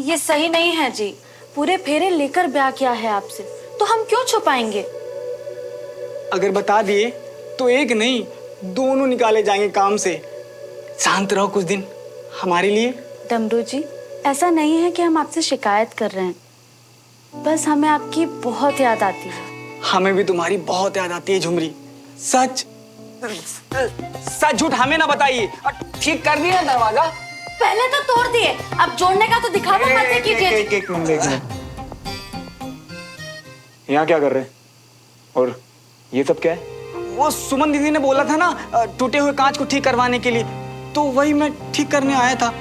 ये सही नहीं है जी। पूरे फेरे लेकर ब्याह किया है आपसे, तो हम क्यों छुपाएंगे? अगर बता दिए तो एक नहीं दोनों निकाले जाएंगे काम से। शांत रहो कुछ दिन हमारे लिए। डमरू जी, ऐसा नहीं है कि हम आपसे शिकायत कर रहे हैं, बस हमें आपकी बहुत याद आती है। हमें भी तुम्हारी बहुत याद आती है झुमरी। सच सच झूठ हमें ना बताइए। ठीक कर दिया दरवाजा? पहले तो तोड़ दिए, अब जोड़ने का तो दिखावा मत कीजिए। एक मिनट। यहाँ क्या कर रहे हैं? और ये सब क्या है? वो सुमन दीदी ने बोला था ना टूटे हुए कांच को ठीक करवाने के लिए, तो वही मैं ठीक करने आया था।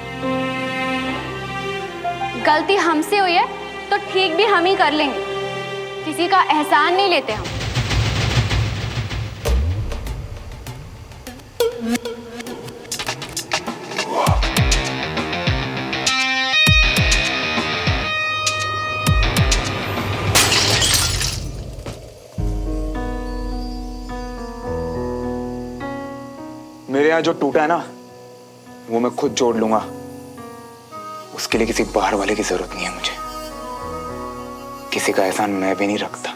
गलती हमसे हुई है तो ठीक भी हम ही कर लेंगे, किसी का एहसान नहीं लेते हम। मेरे यहाँ जो टूटा है ना वो मैं खुद जोड़ लूंगा। उसके लिए किसी बाहर वाले की जरूरत नहीं है मुझे। किसी का एहसान मैं भी नहीं रखता।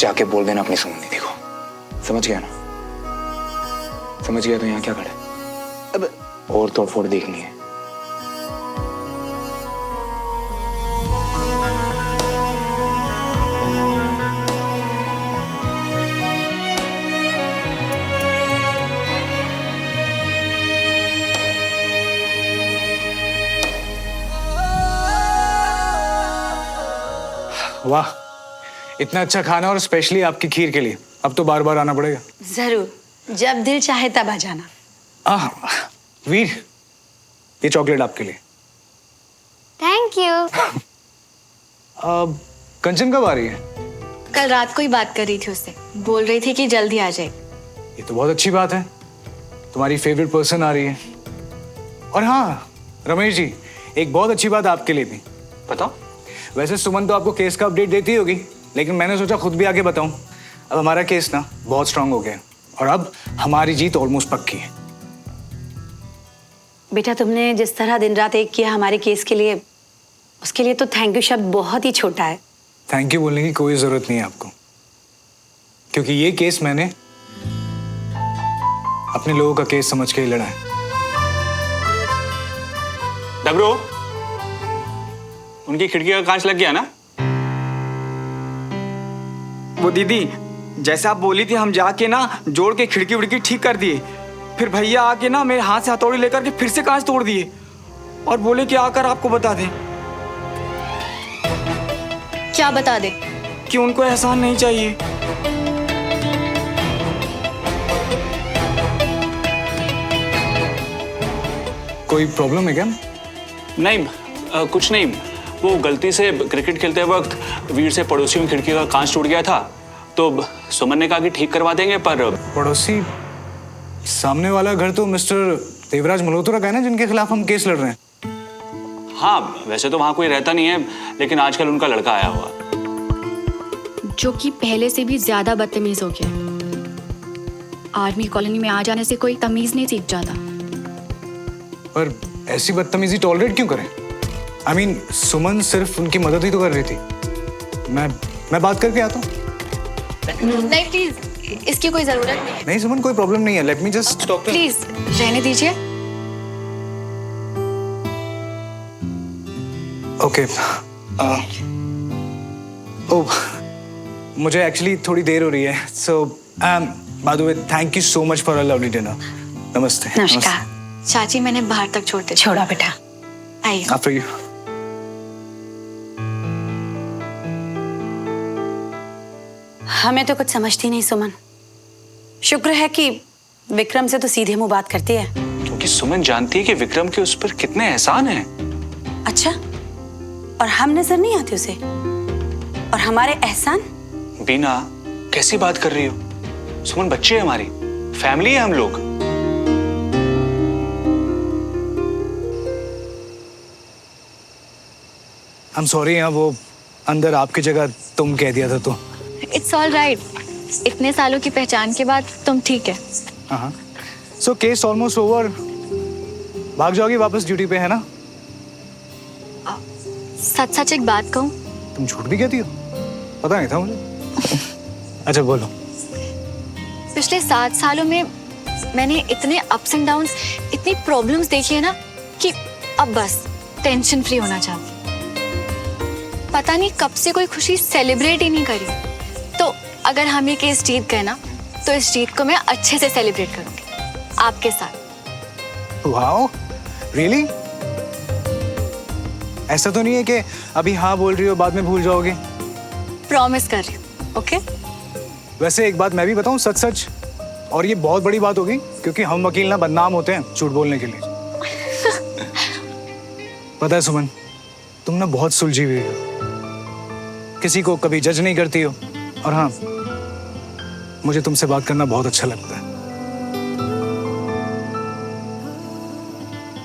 जाके बोल देना अपनी सुमन दीदी को। समझ गया ना? समझ गया तो यहाँ क्या खड़े? अब और तोड़फोड़ देखनी है। वाह, इतना अच्छा खाना और स्पेशली आपकी खीर के लिए। अब तो बार बार आना पड़ेगा। जरूर, जब दिल चाहे तब आ जाना। वीर, ये चॉकलेट आपके लिए। Thank you. कंचन कब आ रही है? कल रात को ही बात कर रही थी उससे, बोल रही थी कि जल्दी आ जाए। ये तो बहुत अच्छी बात है, तुम्हारी फेवरेट पर्सन आ रही है। और हाँ रमेश जी, एक बहुत अच्छी बात आपके लिए भी। बताओ। वैसे सुमन तो आपको केस का अपडेट देती होगी, लेकिन मैंने सोचा खुद भी आके बताऊं। अब हमारा केस ना बहुत स्ट्रांग हो गया और अब हमारी जीत ऑलमोस्ट पक्की है। बेटा, तुमने जिस तरह दिन रात एक किया हमारे केस के लिए, उसके लिए तो थैंक यू शब्द बहुत ही छोटा है। थैंक यू बोलने की कोई जरूरत नहीं है आपको, क्योंकि ये केस मैंने अपने लोगों का केस समझ के ही लड़ा है। डबरू, उनकी खिड़की का कांच लग गया ना? वो दीदी जैसे आप बोली थी हम जाके ना जोड़ के खिड़की उड़की ठीक कर दिए। फिर भैया आके ना मेरे हाथ से हथौड़ी लेकर के फिर से कांच तोड़ दिए और बोले कि आकर आपको बता दें। क्या बता दे? कि उनको एहसान नहीं चाहिए। कोई प्रॉब्लम है क्या? नहीं, कुछ नहीं। वो गलती से क्रिकेट खेलते वक्त वीर से पड़ोसियों की खिड़की का कांच टूट गया था, तो सुमन ने कहा कि ठीक करवा देंगे। पर पड़ोसी? सामने वाला घर तो मिस्टर देवराज मल्होत्रा का है ना, जिनके खिलाफ हम केस लड़ रहे हैं। हाँ, वैसे तो वहाँ कोई रहता नहीं है, लेकिन आजकल उनका लड़का आया हुआ, जो कि पहले से भी ज्यादा बदतमीज हो गया। आर्मी कॉलोनी में आ जाने से कोई तमीज नहीं सीख जाता। पर ऐसी बदतमीजी टॉलरेट क्यों करें? I mean, सुमन सिर्फ उनकी मदद ही तो कर रही थी। मैं बात करके आता हूँ। नहीं प्लीज, इसकी कोई जरूरत नहीं। नहीं सुमन, कोई प्रॉब्लम नहीं है। Let me just talk. Please रहने दीजिए। ओके। ओह, मुझे एक्चुअली थोड़ी देर हो रही है। So by the way, thank you so much for a lovely dinner. नमस्ते। नमस्कार। चाची, मैंने बाहर तक छोड़ते। छोड़ा बेटा, आइए। After you. हमें तो कुछ समझती नहीं सुमन। शुक्र है कि विक्रम से तो सीधे मुंह बात करती है। क्योंकि सुमन जानती है कि विक्रम के उस पर कितने एहसान हैं। अच्छा, और हम नजर नहीं आते उसे? और हमारे एहसान? बीना, कैसी बात कर रही हो? सुमन बच्चे है हमारी, फैमिली है हम लोग। आई एम सॉरी, वो अंदर आपकी जगह तुम कह दिया था तो। It's all right. इतने सालों की पहचान के बाद तुम ठीक है। हाँ, सो केस ऑलमोस्ट ओवर। भाग जाओगी वापस ड्यूटी पे, है ना? सच सच एक बात कहूँ, तुम झूठ भी कहती हो? पता नहीं था मुझे। अच्छा बोलो। पिछले 7 सालों में मैंने इतने अप्स एंड डाउन्स, इतनी प्रॉब्लम्स देखी है ना कि अब बस टेंशन फ्री होना चाहती हूँ। पता नहीं कब से कोई खुशी सेलिब्रेट ही नहीं करी। तो अगर हम ये केस जीत गए ना, तो इस जीत को मैं अच्छे से सेलिब्रेट करूंगी आपके साथ। Wow, really? ऐसा तो नहीं है कि अभी हाँ बोल रही हो बाद में भूल जाओगे? प्रॉमिस कर रही हूँ, ओके? वैसे एक बात मैं भी बताऊं, सच सच, और ये बहुत बड़ी बात होगी क्योंकि हम वकील ना बदनाम होते हैं झूठ बोलने के लिए। पता है सुमन, तुम ना बहुत सुलझी हुई हो, किसी को कभी जज नहीं करती हो, और हाँ, मुझे तुमसे बात करना बहुत अच्छा लगता है।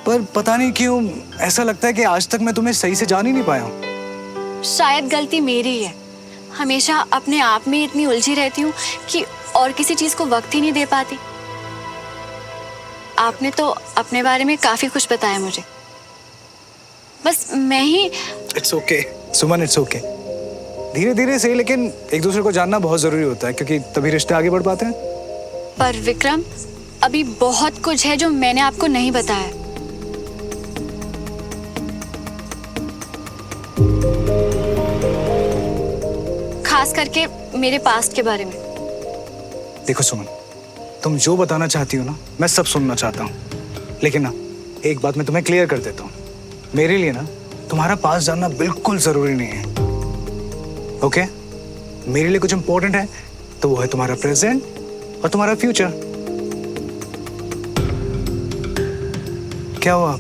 पर पता नहीं क्यों ऐसा लगता है कि आज तक मैं तुम्हें सही से जान ही नहीं पाया हूं। शायद गलती मेरी है। हमेशा अपने आप में इतनी उलझी रहती हूँ कि और किसी चीज को वक्त ही नहीं दे पाती। आपने तो अपने बारे में काफी कुछ बताया मुझे, बस मैं ही। It's okay Suman, it's okay. धीरे धीरे सही, लेकिन एक दूसरे को जानना बहुत जरूरी होता है क्योंकि तभी रिश्ते आगे बढ़ पाते हैं। पर विक्रम, अभी बहुत कुछ है जो मैंने आपको नहीं बताया। खास करके मेरे पास्ट के बारे में। देखो सुमन, तुम जो बताना चाहती हो ना, मैं सब सुनना चाहता हूँ, लेकिन ना एक बात मैं तुम्हें क्लियर कर देता हूँ, मेरे लिए ना तुम्हारा पास जानना बिल्कुल जरूरी नहीं है, ओके? मेरे लिए कुछ इंपॉर्टेंट है तो वो है तुम्हारा प्रेजेंट और तुम्हारा फ्यूचर। क्या हुआ,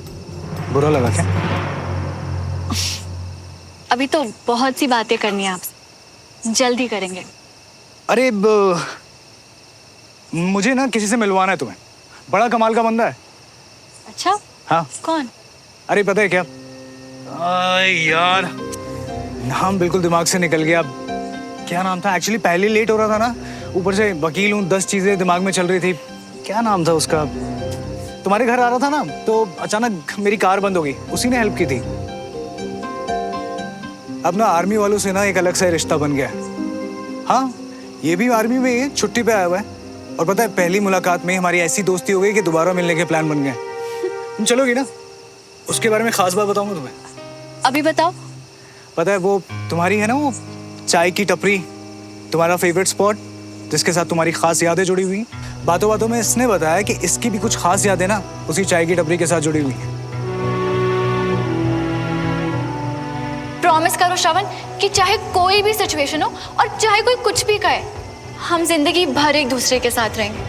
बुरा लगा क्या? अभी तो बहुत सी बातें करनी है आपसे, जल्दी करेंगे। अरे मुझे ना किसी से मिलवाना है तुम्हें, बड़ा कमाल का बंदा है। अच्छा? हाँ। कौन? अरे पता है क्या, यार नाम बिल्कुल दिमाग से निकल गया। क्या नाम था? एक्चुअली पहले लेट हो रहा था ना, ऊपर से वकील हूँ, 10 चीजें दिमाग में चल रही थी। क्या नाम था उसका? तुम्हारे घर आ रहा था ना, तो अचानक मेरी कार बंद हो गई, उसी ने हेल्प की थी। अब ना आर्मी वालों से ना एक अलग सा रिश्ता बन गया। हाँ, ये भी आर्मी में ही छुट्टी पे आया हुआ है, और पता है पहली मुलाकात में हमारी ऐसी दोस्ती हो गई कि दोबारा मिलने के प्लान बन गए। तुम चलोगी ना? उसके बारे में खास बात बताऊंगा तुम्हें। अभी बताओ। पता है वो तुम्हारी है ना, वो चाय की टपरी, तुम्हारा फेवरेट स्पॉट जिसके साथ तुम्हारी खास यादें जुड़ी हुई। बातों बातों में इसने बताया कि इसकी भी कुछ खास यादें ना उसी चाय की टपरी के साथ जुड़ी हुई हैं। प्रॉमिस करो श्रवण कि चाहे कोई भी सिचुएशन हो और चाहे कोई कुछ भी कहे, हम जिंदगी भर एक दूसरे के साथ रहेंगे।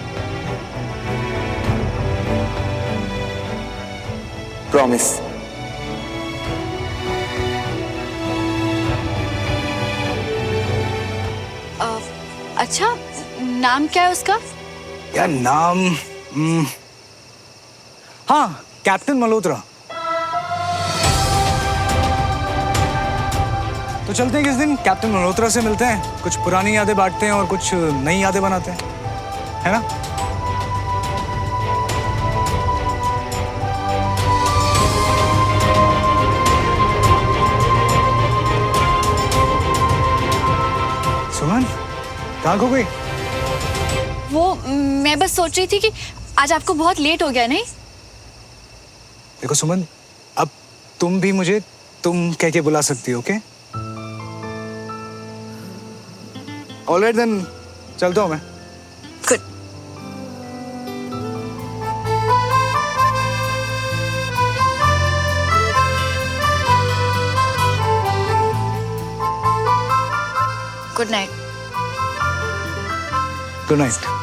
प्रॉमिस। अच्छा, नाम क्या है उसका? यार नाम हाँ, कैप्टन मल्होत्रा। तो चलते हैं किस दिन कैप्टन मल्होत्रा से मिलते हैं, कुछ पुरानी यादें बांटते हैं और कुछ नई यादें बनाते हैं, है ना? सुमन, कहाँ खो गई? वो मैं बस सोच रही थी कि आज आपको बहुत लेट हो गया, नहीं? देखो सुमन, अब तुम भी मुझे तुम कह के बुला सकती हो, ओके? ऑलराइट देन, चलता हूँ मैं। Good. Good night. Good night.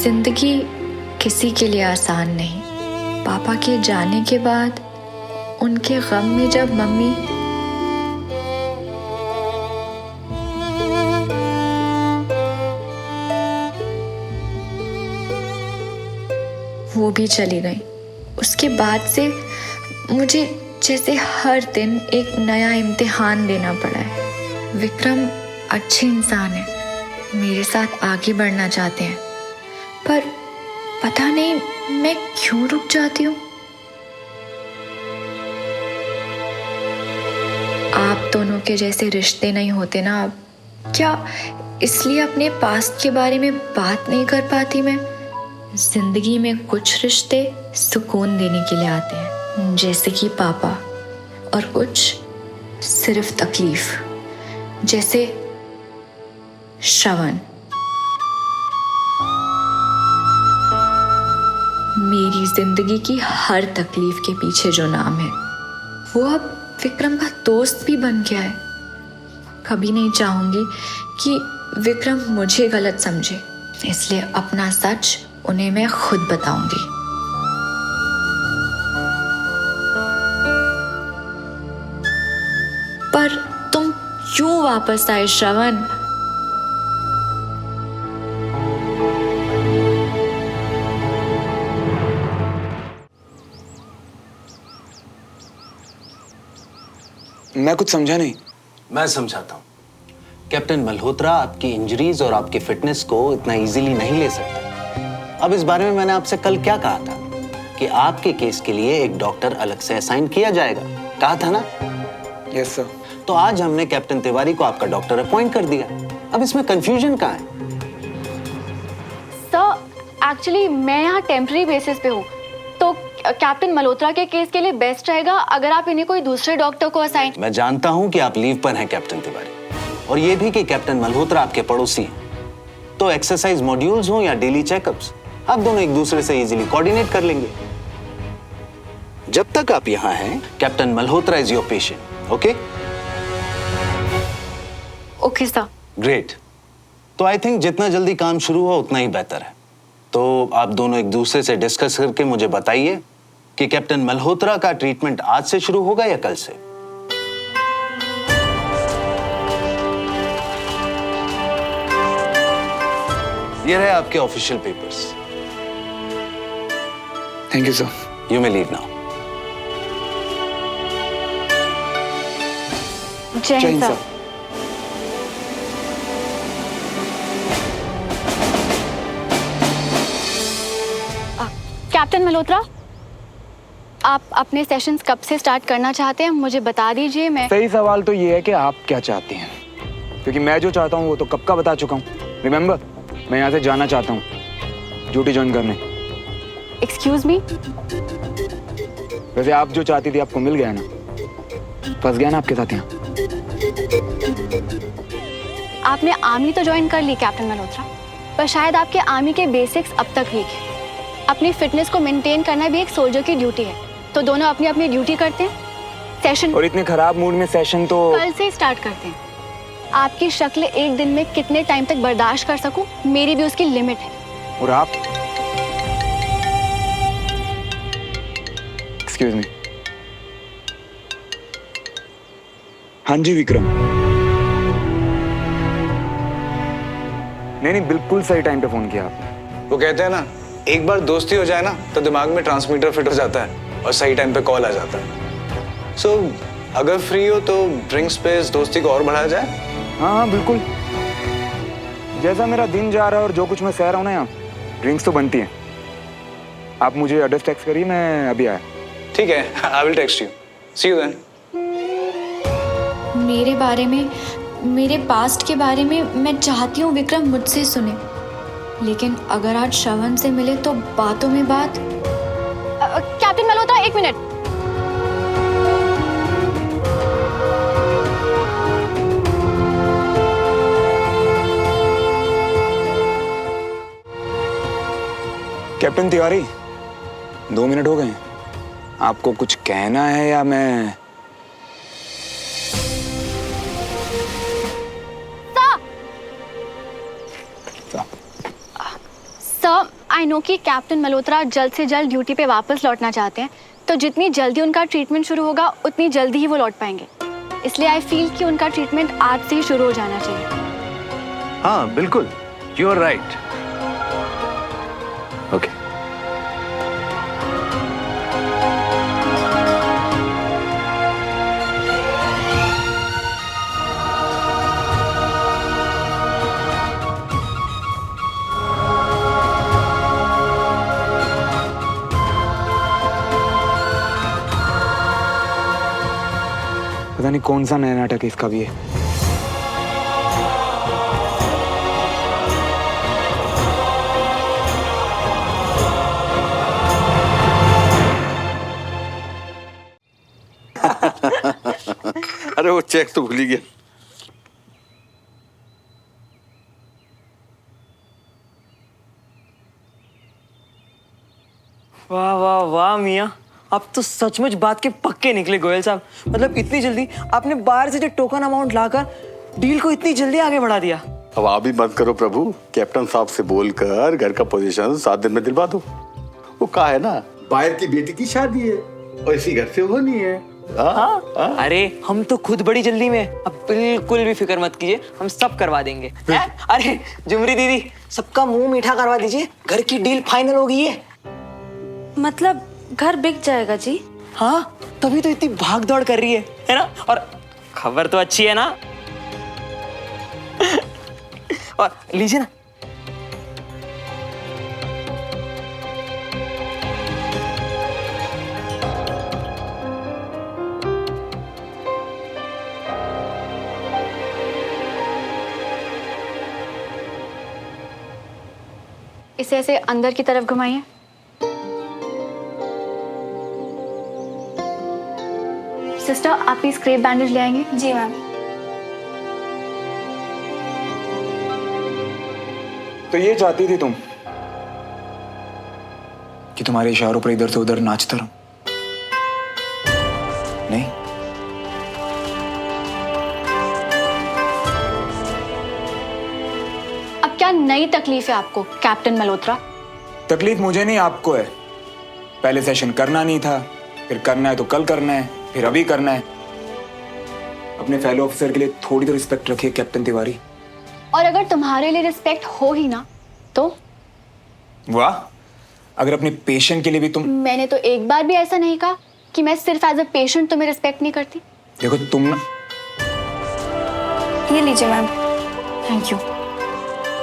जिंदगी किसी के लिए आसान नहीं। पापा के जाने के बाद उनके गम में जब मम्मी वो भी चली गई, उसके बाद से मुझे जैसे हर दिन एक नया इम्तिहान देना पड़ा है। विक्रम अच्छे इंसान है, मेरे साथ आगे बढ़ना चाहते हैं, पर पता नहीं मैं क्यों रुक जाती हूँ। आप दोनों के जैसे रिश्ते नहीं होते ना अब। क्या इसलिए अपने पास्ट के बारे में बात नहीं कर पाती मैं? जिंदगी में कुछ रिश्ते सुकून देने के लिए आते हैं, जैसे कि पापा, और कुछ सिर्फ तकलीफ, जैसे श्रवण। मेरी जिंदगी की हर तकलीफ के पीछे जो नाम है वो अब विक्रम का दोस्त भी बन गया है। कभी नहीं चाहूंगी कि विक्रम मुझे गलत समझे, इसलिए अपना सच उन्हें मैं खुद बताऊंगी। पर तुम क्यों वापस आए श्रवण? मैं कुछ समझा नहीं। मैं समझाता हूँ। कैप्टन मल्होत्रा आपकी इंजरीज और आपकी फिटनेस को इतना इजीली नहीं ले सकते। अब इस बारे में मैंने आपसे कल क्या कहा था कि आपके केस के लिए एक डॉक्टर अलग से असाइन किया जाएगा, कहा था ना? Yes sir. तो आज हमने कैप्टन तिवारी को आपका डॉक्टर अपॉइंट कर दिया। अब इसमें कंफ्यूजन कहाँ है? सर एक्चुअली मैं यहाँ टेम्पररी बेसिस पे हूँ, तो कैप्टन मल्होत्रा के केस के लिए बेस्ट रहेगा अगर आप इन्हें कोई दूसरे डॉक्टर को असाइन। मैं जानता हूँ कि आप लीव पर हैं कैप्टन तिवारी, और ये भी कि कैप्टन मल्होत्रा आपके पड़ोसी हैं। तो एक्सरसाइज मॉड्यूल्स हो या डेली चेकअप्स, आप दोनों एक दूसरे से इजीली कोऑर्डिनेट कर लेंगे। जब तक आप यहाँ हैं, captain Malhotra is your patient. Okay? Okay sir. Great. तो आई थिंक जितना जल्दी काम शुरू हो उतना ही बेहतर है। तो आप दोनों एक दूसरे से डिस्कस करके मुझे बताइए कि कैप्टन मल्होत्रा का ट्रीटमेंट आज से शुरू होगा या कल से। ये रहे आपके official papers. Thank you sir. You may leave now. जय हिंद सर। कैप्टन मल्होत्रा, आप अपने सेशंस कब से स्टार्ट करना चाहते हैं मुझे बता दीजिए। मैं सही सवाल तो ये है कि आप क्या चाहती हैं, क्योंकि मैं जो चाहता हूँ वो तो कब का बता चुका हूँ। रिमेम्बर, मैं यहाँ से जाना चाहता हूँ, ड्यूटी ज्वाइन करने। Excuse me? वैसे आप जो चाहती थी आपको मिल गया ना? फंस गया ना आपके साथ यहाँ? आपने आर्मी तो ज्वाइन कर ली कैप्टन मल्होत्रा, पर शायद आपके आर्मी के बेसिक्स अब तक वीक है। अपनी फिटनेस को मेंटेन करना भी एक सोल्जर की ड्यूटी है, तो दोनों अपनी अपनी ड्यूटी करते हैं। सेशन और इतने खराब मूड में सेशन तो कल से स्टार्ट करते हैं। आपकी शक्ल एक दिन में कितने टाइम तक बर्दाश्त कर सकूं, मेरी भी उसकी लिमिट है। और आप? Excuse me. हाँ जी विक्रम। नहीं, बिल्कुल सही टाइम पे फोन किया आपने। वो कहते हैं ना, एक बार दोस्ती हो जाए ना तो दिमाग में ट्रांसमीटर फिट हो जाता है और सही टाइम पे कॉल आ जाता है। सो अगर फ्री हो तो ड्रिंक्स पे इस दोस्ती को और बढ़ाया जाए। हाँ बिल्कुल। जैसा मेरा दिन जा रहा है और जो कुछ मैं सह रहा हूँ ना, यहाँ ड्रिंक्स तो बनती हैं। आप मुझे एड्रेस टेक्स्ट करिए, मैं अभी आया। ठीक है, I will text you. See you then. मेरे बारे में, मेरे पास्ट के बारे में मैं चाहती हूँ विक्रम मुझसे सुने, लेकिन अगर आज श्रवण से मिले तो बातों में बात। कैप्टन मल्होत्रा, एक मिनट। कैप्टन तिवारी, 2 मिनट हो गए हैं। आपको कुछ कहना है या मैं? सर, आई नो कि कैप्टन मल्होत्रा जल्द से जल्द ड्यूटी पे वापस लौटना चाहते हैं, तो जितनी जल्दी उनका ट्रीटमेंट शुरू होगा उतनी जल्दी ही वो लौट पाएंगे। इसलिए आई फील कि उनका ट्रीटमेंट आज से ही शुरू हो जाना चाहिए। हाँ बिल्कुल, यू आर राइट। ओके पता नहीं कौन सा नया नाटक है इसका भी है। अरे वो चेक तो भूल ही गया। वाह वाह वाह मियाँ, आप तो सचमुच बात के पक्के निकले गोयल साहब। मतलब इतनी जल्दी आपने बाहर से जो टोकन अमाउंट लाकर डील को इतनी जल्दी आगे बढ़ा दिया। अब आप भी मत करो प्रभु, कैप्टन साहब से बोलकर घर का पोजीशन 7 दिन में दिलवा दो। वो कहा है ना, बाहर की बेटी की शादी है और इसी घर से होनी है। हाँ? अरे हम तो खुद बड़ी जल्दी में, अब बिल्कुल भी फिक्र मत कीजिए, हम सब करवा देंगे। अरे जुमरी दीदी, सबका मुंह मीठा करवा दीजिए, घर की डील फाइनल हो गई है। मतलब घर बिक जाएगा जी? हाँ, तभी तो इतनी भाग दौड़ कर रही है ना? और खबर तो अच्छी है ना? और लीजिए ना। इसे ऐसे अंदर की तरफ घुमाइए। सिस्टर, आप प्लीज क्रेप बैंडेज ले आएंगे। जी मैम। तो ये चाहती थी तुम कि तुम्हारे इशारों पर इधर से उधर नाचता रहूं? नहीं? अब क्या नई तकलीफ है आपको कैप्टन मल्होत्रा? तकलीफ मुझे नहीं, आपको है। पहले सेशन करना नहीं था, फिर करना है तो कल करना है, फिर अभी करना है। अपने फेलो ऑफिसर के लिए थोड़ी तो रिस्पेक्ट रखिए कैप्टन तिवारी। और अगर तुम्हारे लिए रिस्पेक्ट हो ही ना तो? वाह, अगर अपने पेशेंट के लिए भी तुम। मैंने तो एक बार भी ऐसा नहीं कहा कि मैं सिर्फ एज अ पेशेंट तुम्हें रिस्पेक्ट नहीं करती। देखो तुम ना। ये लीजिए मैम। Thank you.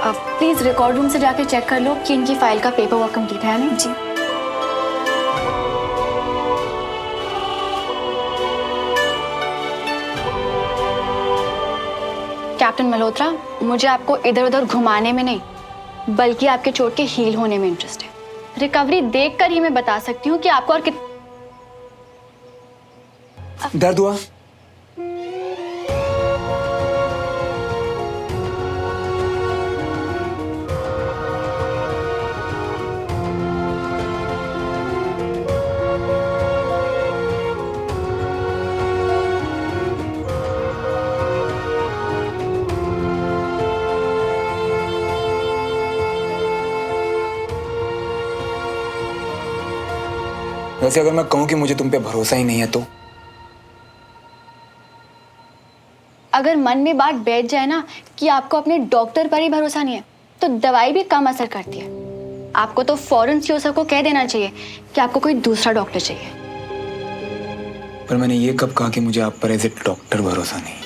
अब प्लीज रिकॉर्ड रूम से जाके चेक कर लो कि इनकी फाइल का पेपर वर्क कंप्लीट है नहीं। जी। कैप्टन मल्होत्रा, मुझे आपको इधर उधर घुमाने में नहीं बल्कि आपके चोट के हील होने में इंटरेस्ट है। रिकवरी देखकर ही मैं बता सकती हूँ कि आपको और दर्द हुआ? वैसे अगर मैं कहूं कि मुझे तुम पे भरोसा ही नहीं है तो? अगर मन में बात बैठ जाए ना कि आपको अपने डॉक्टर पर ही भरोसा नहीं है तो दवाई भी कम असर करती है। आपको तो फौरन सीओ को कह देना चाहिए कि आपको कोई दूसरा डॉक्टर चाहिए। पर मैंने ये कब कहा कि मुझे आप पर एज ए डॉक्टर भरोसा नहीं?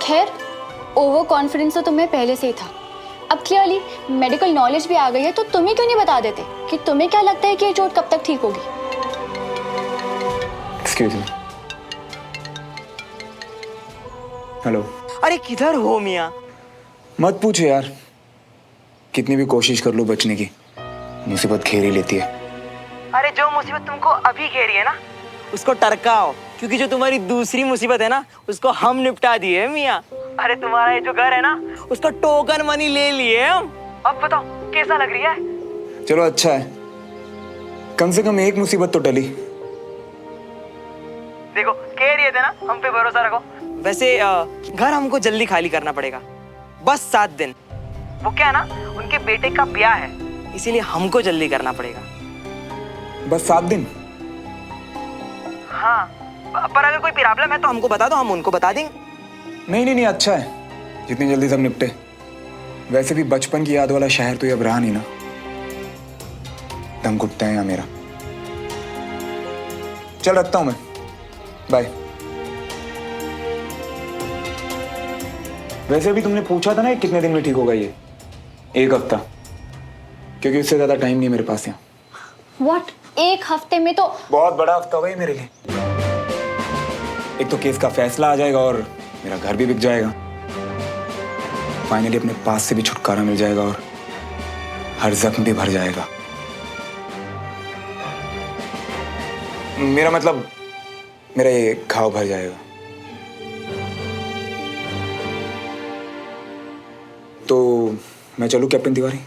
खैर, ओवर कॉन्फिडेंस तो तुम्हें पहले से ही था। अब क्लियरली मेडिकल नॉलेज भी आ गई है, तो तुम्हें क्यों नहीं बता देते कि तुम्हें क्या लगता है कि ये चोट कब तक ठीक होगी? Excuse me. हेलो। अरे किधर हो मियाँ? मत पूछो यार, कितनी भी कोशिश कर लो बचने की, मुसीबत घेर ही लेती है। अरे जो मुसीबत तुमको अभी घेरी है ना, उसको टरकाओ, क्योंकि जो तुम्हारी दूसरी मुसीबत है ना, उसको हम निपटा दिए मियाँ। अरे तुम्हारा ये जो घर है ना, उसका टोकन मनी ले लिए हम। अब बताओ कैसा लग रही है? चलो अच्छा है, कम से कम एक मुसीबत तो टली। देखो ना, हम पे भरोसा रखो। वैसे घर हमको जल्दी खाली करना पड़ेगा, बस 7 दिन। वो क्या है ना, उनके बेटे का ब्याह है, इसीलिए हमको जल्दी करना पड़ेगा। बस 7 दिन? हाँ, पर अगर कोई प्रॉब्लम है तो हमको बता दो, हम उनको बता देंगे। नहीं, अच्छा है, जितनी जल्दी सब निपटे। वैसे भी बचपन की याद वाला शहर तो ये अब रहा नहीं ना। दम घुटता है यहाँ मेरा। चल रखता हूं मैं, बाय। वैसे भी तुमने पूछा था ना कितने दिन में ठीक होगा ये? 1 हफ्ता, क्योंकि उससे ज्यादा टाइम नहीं है मेरे पास यहाँ। व्हाट, 1 हफ्ते में तो बहुत बड़ा हफ्ता होगा ये मेरे लिए। एक तो केस का फैसला आ जाएगा और मेरा घर भी बिक जाएगा। फाइनली अपने पास से भी छुटकारा मिल जाएगा और हर जख्म भी भर जाएगा। मेरा मतलब, मेरा ये घाव भर जाएगा। तो मैं चलूं कैप्टन तिवारी?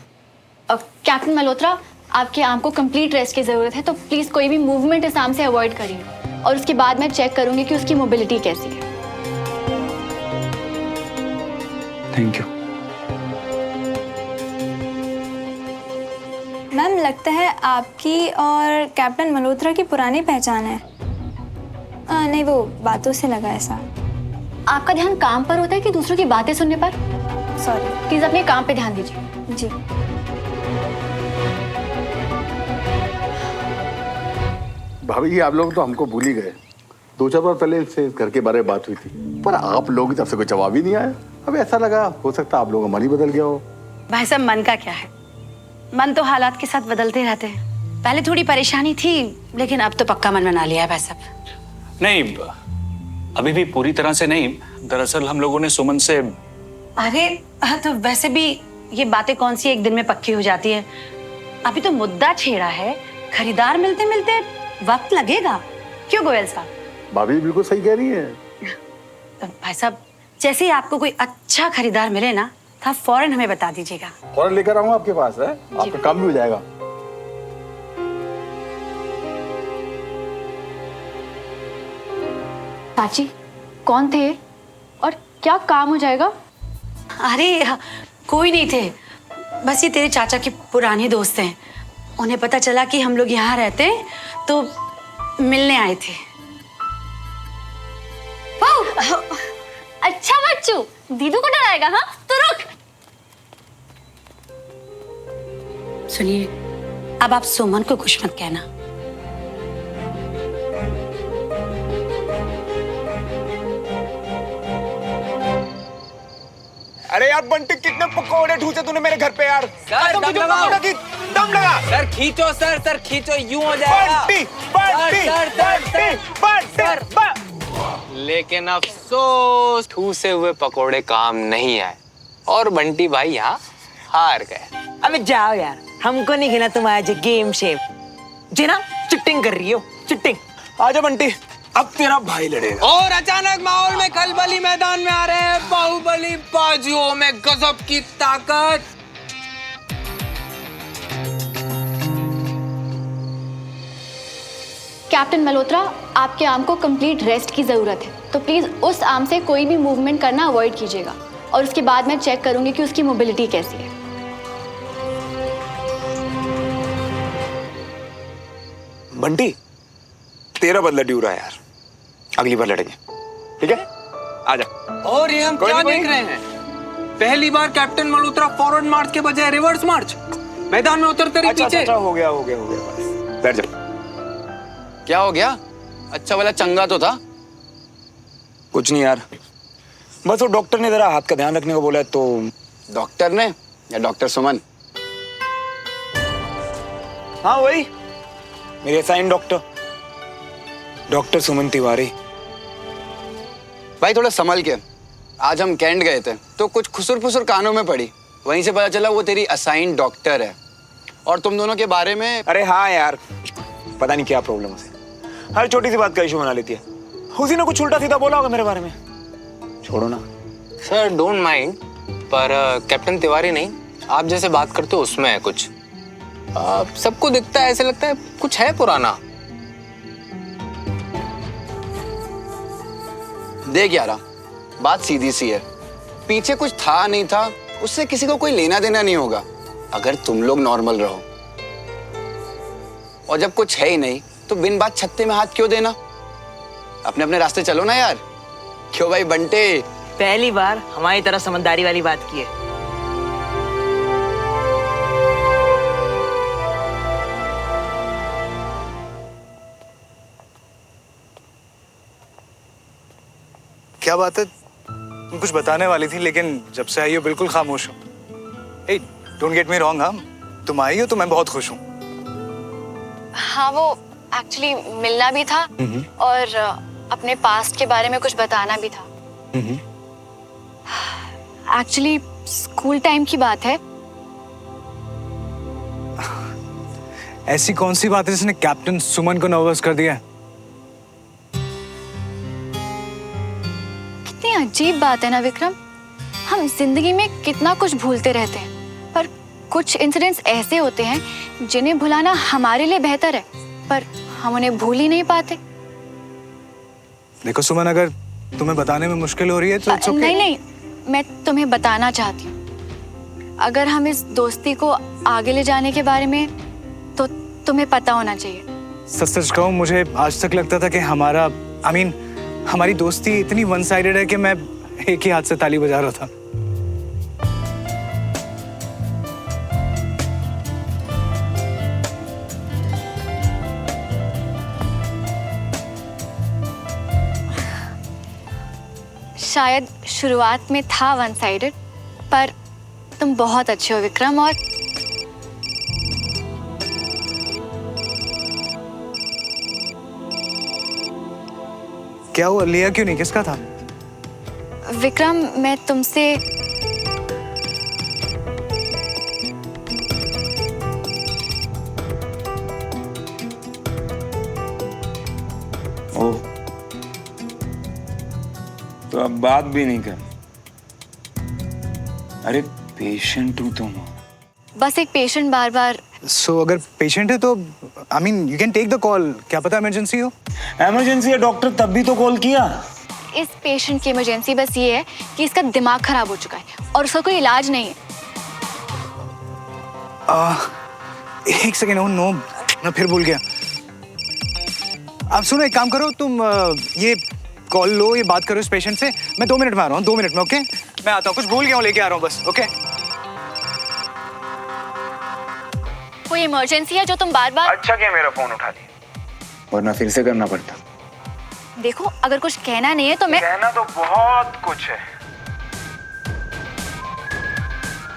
कैप्टन मल्होत्रा, आपकी आंख को कंप्लीट रेस्ट की जरूरत है, तो प्लीज कोई भी मूवमेंट इस आर्म से अवॉइड करिए, और उसके बाद मैं चेक करूंगी कि उसकी मोबिलिटी कैसी है। Thank you. मैम, लगता है आपकी और कैप्टन मल्होत्रा की पुरानी पहचान है। नहीं, वो बातों से लगा ऐसा। आपका ध्यान काम पर होता है कि दूसरों की बातें सुनने पर? सॉरी। प्लीज अपने काम पे ध्यान दीजिए। जी। भाभी जी, आप लोग तो हमको भूल ही गए। 2-4 बार पहले से घर के बारे में बात हुई थी, पर आप लोगों की तरफ से कोई जवाब ही नहीं आया। अब ऐसा लगा हो सकता आप लोगों का मन ही बदल गया हो। भाई साहब, मन का क्या है, मन तो हालात के साथ बदलते रहते हैं। पहले थोड़ी परेशानी थी, लेकिन अब तो पक्का मन बना लिया है भाई साहब। नहीं, अभी भी पूरी तरह से नहीं। दरअसल हम लोगों ने सुमन से... अरे तो वैसे भी ये बातें कौन सी एक दिन में पक्की हो जाती है। अभी तो मुद्दा छेड़ा है, खरीदार मिलते मिलते वक्त लगेगा। क्यों गोयल साहब? भाभी बिल्कुल सही कह रही है। तो भाई साहब, जैसे ही आपको कोई अच्छा खरीदार मिले ना, तो आप फौरन हमें बता दीजिएगा। फौरन लेकर आऊंगा आपके पास, है आपका काम भी हो जाएगा। चाची, कौन थे और क्या काम हो जाएगा? अरे कोई नहीं थे, बस ये तेरे चाचा के पुराने दोस्त हैं। उन्हें पता चला कि हम लोग यहाँ रहते हैं, तो मिलने आए थे। अच्छा बच्चू, दीदू को डराएगा? हाँ, तो रुक। सुनिए, अब आप सुमन को कुछ मत कहना। अरे यार बंटी, कितने पकोड़े ठूसे तूने मेरे घर पे यार। सर, दम लगाओ। दम लगा। सर खींचो, सर खींचो, यूं हो जाएगा। बंटी। लेकिन अफसोस, ठूसे हुए पकोड़े काम नहीं आए और बंटी भाई यहाँ हार गए। अबे जाओ यार, हमको नहीं खेलना तुम्हारा जो गेम शेम। जी ना, चिटिंग कर रही हो, चिटिंग। आजा बंटी, अब तेरा भाई लड़ेगा। और अचानक माहौल में खलबली मैदान में आ रहे हैं बाहुबली बाजुओं में गजब की ताकत। कैप्टन मल्होत्रा, आपके आर्म को कंप्लीट रेस्ट की जरूरत है, तो प्लीज उस आर्म से कोई भी मूवमेंट करना अवॉइड कीजिएगा, और उसके बाद मैं चेक करूंगी कि उसकी मोबिलिटी कैसी है। बंटी, तेरा बदला ड्यू रहा है यार, अगली बार लड़ेंगे, ठीक है? आजा। और ये हम क्या देख रहे हैं? पहली बार कैप्टन मल्होत्रा फॉरवर्ड मार्च के बजाय रिवर्स मार्च मैदान में उतरते रहे पीछे। अच्छा, हो गया बस, बैठ जा। क्या हो गया? अच्छा वाला चंगा तो था। कुछ नहीं यार, बस वो डॉक्टर ने जरा हाथ का ध्यान रखने को बोला है। तो डॉक्टर ने या डॉक्टर सुमन? हाँ वही, मेरे असाइन डॉक्टर, डॉक्टर सुमन तिवारी। भाई थोड़ा संभल के। आज हम कैंट गए थे तो कुछ खुसुर फुसुर कानों में पड़ी, वहीं से पता चला वो तेरी असाइन डॉक्टर है और तुम दोनों के बारे में। अरे हाँ यार, पता नहीं क्या प्रॉब्लम है, हर छोटी सी बात का इशू बना लेती है। उसी ने कुछ उल्टा सीधा बोला होगा मेरे बारे में, छोड़ो ना। सर डोंट माइंड, पर कैप्टन तिवारी नहीं, आप जैसे बात करते हो उसमें है कुछ। सबको दिखता है, ऐसे लगता है कुछ है पुराना। देख यारा, बात सीधी सी है। पीछे कुछ था नहीं था, उससे किसी को कोई लेना देना नहीं होगा अगर तुम लोग नॉर्मल रहो। और जब कुछ है ही नहीं तो बिन बात छत्ते में हाथ क्यों देना? अपने अपने रास्ते चलो ना यार। क्यों भाई बंटे? पहली बार हमारी तरह समझदारी वाली बात की है। क्या बात है? तुम कुछ बताने वाली थी लेकिन जब से आई हो बिल्कुल खामोश हो। ए, डोंट गेट मी रॉन्ग, हाँ तुम आई हो तो मैं बहुत खुश हूँ। हाँ, वो एक्चुअली मिलना भी था और अपने पास्ट के बारे में कुछ बताना भी था। एक्चुअली स्कूल टाइम की बात है। ऐसी कौन सी बात है जिसने कैप्टन सुमन को नर्वस कर दिया? कितनी अजीब बात है ना विक्रम, हम जिंदगी में कितना कुछ भूलते रहते हैं, पर कुछ इंसिडेंट्स ऐसे होते हैं जिन्हें भुलाना हमारे लिए बेहतर है, पर हम उन्हें भूल ही नहीं पाते। देखो सुमन, अगर तुम्हें बताने में मुश्किल हो रही है तो it's okay। नहीं, मैं तुम्हें बताना चाहती हूँ। अगर हम इस दोस्ती को आगे ले जाने के बारे में, तो तुम्हें पता होना चाहिए। सच कहूँ, मुझे आज तक लगता था कि हमारी दोस्ती इतनी वन साइडेड है कि मैं एक ही हाथ से ताली बजा रहा था। शायद शुरुआत में था वन साइडेड, पर तुम बहुत अच्छे हो विक्रम। और क्या हुआ? लिया क्यों नहीं? किसका था? विक्रम, मैं तुमसे ओह, तो अब बात भी नहीं कर? अरे पेशेंट हूं तुम। बस एक पेशेंट बार बार। सो अगर पेशेंट है तो you can take the call. क्या पता इमरजेंसी हो। इमरजेंसी है डॉक्टर, तब भी तो कॉल किया। इस पेशेंट की इमरजेंसी बस ये है कि इसका दिमाग खराब हो चुका है और उसका कोई इलाज नहीं है। एक सेकेंड। नो, मैं फिर भूल गया। अब सुनो, एक काम करो तुम, ये कॉल लो, ये बात करो इस पेशेंट से। मैं 2 मिनट में आ रहा हूँ, 2 मिनट में। ओके, मैं आता हूँ। कुछ भूल गया हूँ, लेके आ रहा हूँ बस। ओके। कोई इमरजेंसी है जो तुम बार बार। अच्छा क्या मेरा फोन उठा लिया, वरना फिर से करना पड़ता। देखो, अगर कुछ कहना नहीं है तो मैं। कहना तो बहुत कुछ है,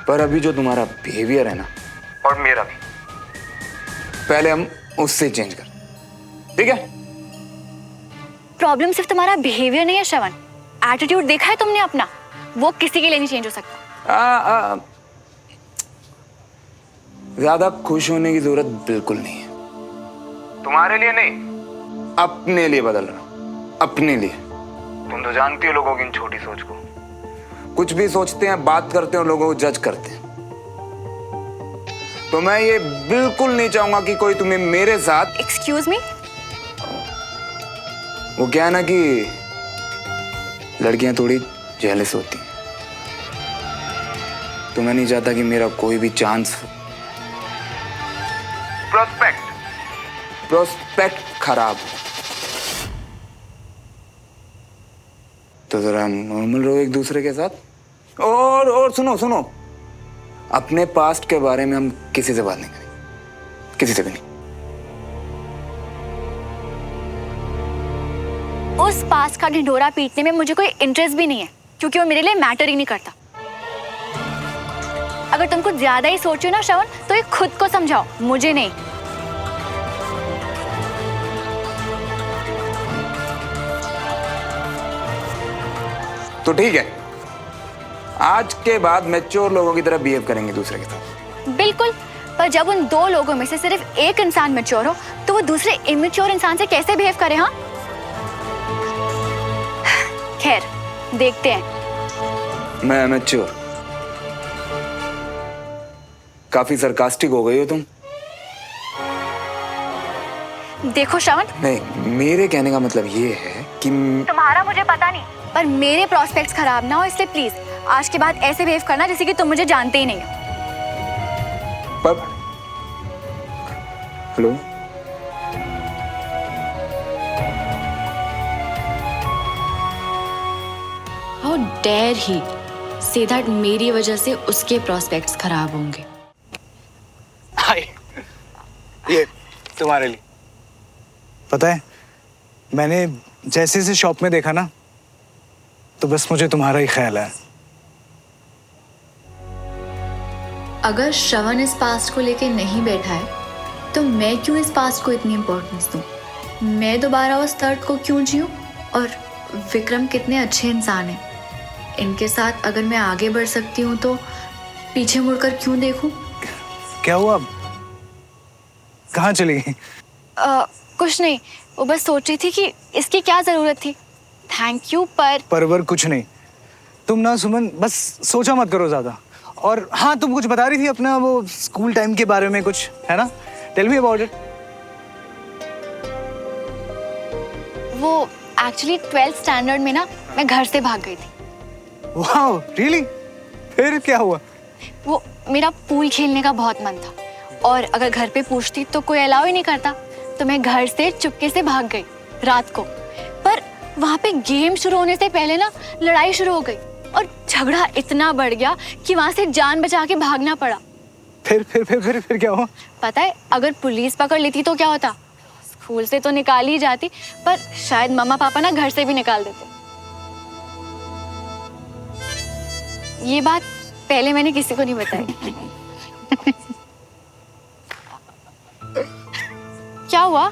पर अभी जो तुम्हारा बिहेवियर है ना, और मेरा भी, पहले हम उससे चेंज कर, ठीक है? प्रॉब्लम सिर्फ तुम्हारा बिहेवियर नहीं है श्रवण, एटीट्यूड देखा है तुमने अपना, वो किसी के लिए नहीं चेंज हो सकता। ज्यादा खुश होने की जरूरत बिल्कुल नहीं है। तुम्हारे लिए नहीं, अपने लिए बदल रहा, अपने लिए। तुम तो जानती हो लोगों की इन छोटी सोच को। कुछ भी सोचते हैं, बात करते हैं और लोगों को जज करते हैं। तो मैं ये बिल्कुल नहीं चाहूंगा कि कोई तुम्हें मेरे साथ। Excuse me? वो क्या है ना कि लड़कियां थोड़ी जेलस होती हैं, तो मैं नहीं चाहता कि मेरा कोई भी चांस, प्रोस्पेक्ट खराब हो। तो जरा नॉर्मल रहो एक दूसरे के साथ। और सुनो, अपने पास्ट के बारे में हम किसी से बात नहीं करेंगे, किसी से भी नहीं। उस पास्ट का ढिंढोरा पीटने में मुझे कोई इंटरेस्ट भी नहीं है, क्योंकि वो मेरे लिए मैटर ही नहीं करता। अगर तुम कुछ ज्यादा ही सोचो ना श्रवण, तो ये खुद को समझाओ, मुझे नहीं। तो ठीक है, आज के बाद मैच्योर लोगों की तरह बिहेव करेंगे दूसरे के साथ। बिल्कुल, पर जब उन 2 लोगों में से सिर्फ एक इंसान मैच्योर हो, तो वो दूसरे इमेच्योर इंसान से कैसे बिहेव करे? हाँ, खैर देखते हैं। मैं मैच्योर? काफी सरकास्टिक हो गई हो तुम। देखो श्रवण, नहीं, मेरे कहने का मतलब ये है कि तुम्हारा मुझे पता नहीं, पर मेरे प्रॉस्पेक्ट्स खराब ना हो, इसलिए प्लीज आज के बाद ऐसे बिहेव करना जैसे कि तुम मुझे जानते ही नहीं हो। पर hello, how dare he say that मेरी वजह से उसके प्रॉस्पेक्ट्स खराब होंगे। हाय, ये तुम्हारे लिए। पता है, मैंने जैसे से शॉप में देखा ना, तो बस मुझे तुम्हारा ही ख्याल है। अगर श्रवण इस पास्ट को लेके नहीं बैठा है तो मैं क्यों इस पास्ट को इतनी इम्पोर्टेंस दूं? मैं दोबारा उस दर्द को क्यों जीऊं? और विक्रम कितने अच्छे इंसान हैं, इनके साथ अगर मैं आगे बढ़ सकती हूँ तो पीछे मुड़कर क्यों देखूं? क्या हुआ? कहाँ चली गई? कुछ नहीं, वो बस सोच रही थी कि इसकी क्या जरूरत थी। थैंक यू, पर कुछ नहीं। तुम ना सुमन बस सोचा मत करो ज्यादा। और हाँ, तुम कुछ बता रही थी अपना वो स्कूल टाइम के बारे में कुछ, है ना? Tell me about it. वो एक्चुअली 12th स्टैंडर्ड में ना मैं घर से भाग गई थी। Wow, really? फिर क्या हुआ? वो मेरा पूल खेलने का बहुत मन था और अगर घर पे पूछती तो कोई अलाउ ही नहीं करता, तो मैं घर से चुपके से भाग गई रात को। पर वहाँ पे गेम शुरू होने से पहले ना लड़ाई शुरू हो गई और झगड़ा इतना बढ़ गया कि वहाँ से जान बचा के भागना पड़ा। फिर क्या हुआ? पता है, अगर पुलिस पकड़ लेती तो क्या होता? स्कूल से तो निकाल ही जाती, पर शायद मम्मा पापा ना घर से भी निकाल देते। ये बात पहले मैंने किसी को नहीं बताई। क्या हुआ?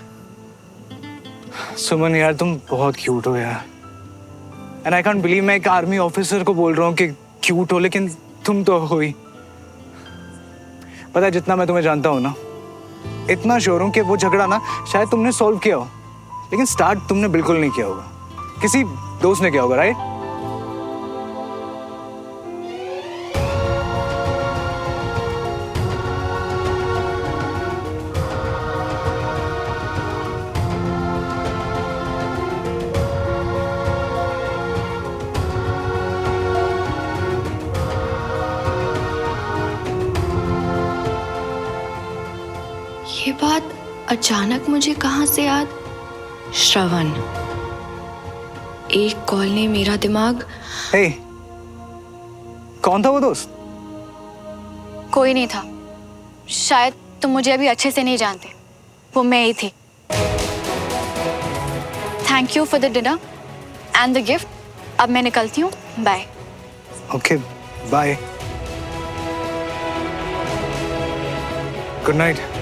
सुमन यार, तुम बहुत क्यूट हो यार। एंड आई कांट बिलीव मैं एक आर्मी ऑफिसर को बोल रहा हूँ कि क्यूट हो, लेकिन तुम तो हो ही। पता है, जितना मैं तुम्हें जानता हूँ ना, इतना श्योर हूँ कि वो झगड़ा ना शायद तुमने सॉल्व किया हो, लेकिन स्टार्ट तुमने बिल्कुल नहीं किया होगा। किसी दोस्त ने किया होगा, राइट? ये बात अचानक मुझे कहाँ से याद? श्रवण। एक कॉल ने मेरा दिमाग। हे, कौन था वो दोस्त? कोई नहीं था। शायद तुम मुझे अभी अच्छे से नहीं जानते, वो मैं ही थी। Thank you for the dinner and the gift. अब मैं निकलती हूँ, bye. Okay, bye. Good night.